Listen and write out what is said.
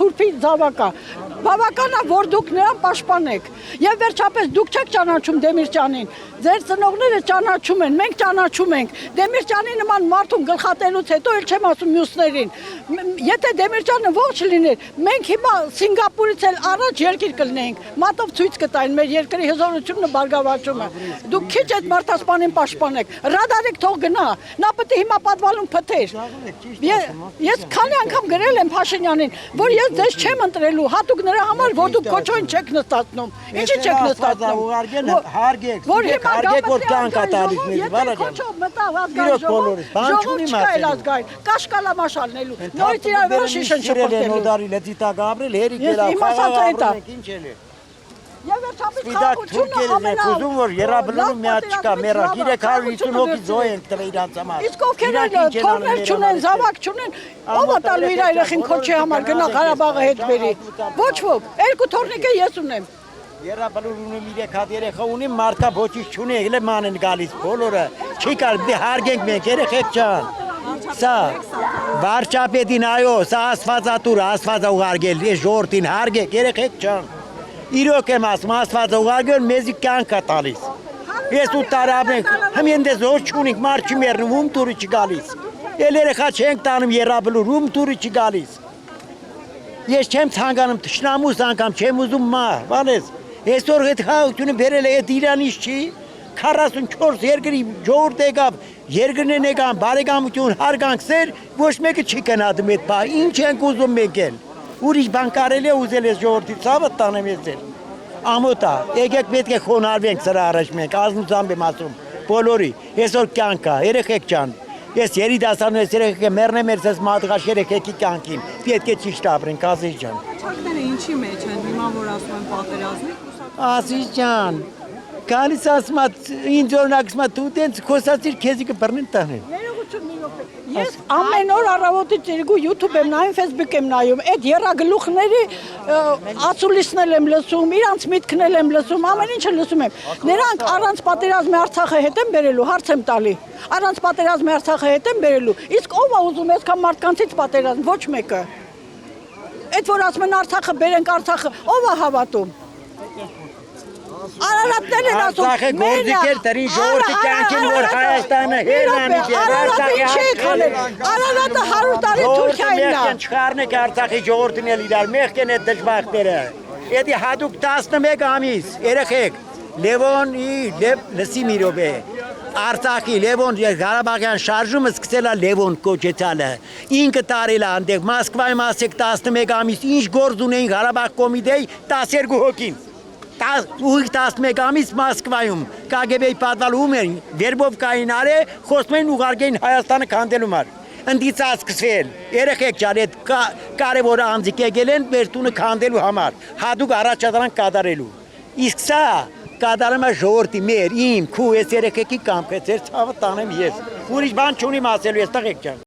թուրփի զավակա։ Բավական է, որ դուք նրան պաշտպանեք։ Եվ վերջապես դուք չեք ճանաչում Դեմիրճանին։ Ձեր ծնողները ճանաչում են, մենք ճանաչում ենք։ Դեմիրճանի նման մարդուն գլխատելուց հետո էլ չեմ ասում մյուսներին։ Եթե Դեմիրճանը ողջ լիներ, մենք հիմա Սինգապուրից էլ առաջ երկիր կլինեինք։ Մատով ցույց կտային մեր երկրի հզորությունը, բարգավաճումը։ Դուք քիչ այդ մարդասպանին պաշտպանեք։ Ռադարիկ թող գնա։ Նա պետք է հիմա պատվալուն փթեր։ Ես քանի անգամ գրել եմ Փաշինյանին, որ ես ձեզ չեմ ընտրելու, հատուկ նրա համար, որ դուք կոչոին չեք նստացնում։ Ինչի չեք նստացնում։ Հարգեք, հարգեք, որ կան կատարից մեզ, վարա ջան։ Կոչով մտավ ազգային ժողով, կաշկալամաշալնելու։ Նորից իրար վրա շիշն շփոթելու։ Նոդարի լեցի տակ ապրել, հերիք ելավ, խաղաղ ապրել, ինչ էլ է։ Եվ վերջապես խաղաղությունը ամենա ուզում որ երաբլուրում միած չկա, մեռակ 350 հոգի զոհ ենք տվել իրանց համար։ Իսկ ովքեր են թորներ չունեն, զավակ չունեն, ով է տալու իր երեխին քոչի համար գնա Ղարաբաղը հետ բերի։ Ոչ ոք, երկու թորնիկը ես ունեմ։ Երաբլուրում 3 հատ երեխա ունի, մարդկա ոչինչ չունի, եղել է ման են գալիս բոլորը։ Չի կար, դե հարգենք մենք երեխեք ջան։ Սա վարչապետին այո, սա աստվածատուր, աստվածա ուղարկել, ես ժողովրդին հարգեք երեխեք ջան։ Իրոք եմ ասում, աստվածը ուղարկել մեզի կյանք է տալիս։ Ես 8 տարի ապրենք, հմեն դες ոչ չունենք, մարդ չի մեռնում, ում տուրը չի գալիս։ Էլ երեխա չենք տանում երաբլուր, ում տուրը չի գալիս։ Ես չեմ ցանկանում թշնամուս անգամ չեմ ուզում մահ, բանես։ Այսօր այդ խաղաղությունը բերել է այդ Իրանից չի, 44 երկրի ժողովուրդ եկավ, երկրներն եկան, բարեկամություն, հարգանքներ, ոչ մեկը չի գնահատում այդ բանը, ինչ ենք ուզում մենք էլ։ Ուրիշ բան կարելի է ուզել ես ժողովրդի ցավը տանեմ ես ձեր։ Ամոթ է, եկեք պետք է խոնարհվենք սրա առաջ մենք, ազնուծամբ եմ ասում, բոլորի, այսօր կյանք է, երեխեք ջան, ես երիտասարդներ ես երեխեք մեռնեմ ես մատղաշ երեխեքի կյանքին, պետք է ճիշտ ապրենք, Ազիզ ջան։ Չակները ինչի մեջ են, հիմա որ ասում են պատերազմի։ Ազիզ ջան, գալիս ասում ինձ օրինակ ասում դու տենց խոսացիր քեզի կբռնեն տանեն։ Ես ամեն օր առավոտից երկու YouTube եմ նայում, Facebook եմ նայում, այդ երագլուխների ացուլիսներ եմ լսում, իրանց միտքն եմ լսում, ամեն ինչը լսում եմ։ Նրանք առանց պատերազմի Արցախը հետ են բերելու, հարց եմ տալի։ Առանց պատերազմի Արցախը հետ են բերելու։ Իսկ ով է ուզում այսքան մարդկանցից պատերազմ, ոչ մեկը։ Այդ որ ասում են Արցախը բերենք Արցախը, ով է հավատում։ Արարատներն են ասում, Արցախը գործիքեր տրի ժողովրդի կյանքին, որ Հայաստանը հերանիք է, Արարատը 100 տարի Թուրքիայինն է։ Մեղքեն չխառնեք Արցախի ժողովրդին էլ իրար, մեղքեն այդ դժբախտները։ Էդի հատուկ 11 ամիս, երեխեք, Լևոնի, լսի մի րոպե, Արցախի Լևոն Ղարաբաղյան շարժումը սկսել է Լևոն կոչեցալը, ինքը տարել է այնտեղ, Մոսկվայում ասեք 11 ամիս, ինչ գործ ունեին Ղարաբաղ կոմիտեի 12 հոգին։ 11 ամիս Մոսկվայում KGB-ի պատվալում են, վերբովկային արե, խոսում են ուղարկեին Հայաստանը քանդելու համար։ Ընդդիծած սկսվել, երեխեք ջան, այդ կարևոր անձիկ եկել են մեր տունը քանդելու համար, հատուկ առաջադրանք կատարելու։ Իսկ սա կատարում է ժողովրդի մեր, իմ, քու, ես երեխեքի կամքը, ձեր ցավը տանեմ ես։ Ուրիշ բան չունիմ ասելու ես տղեկ ջան։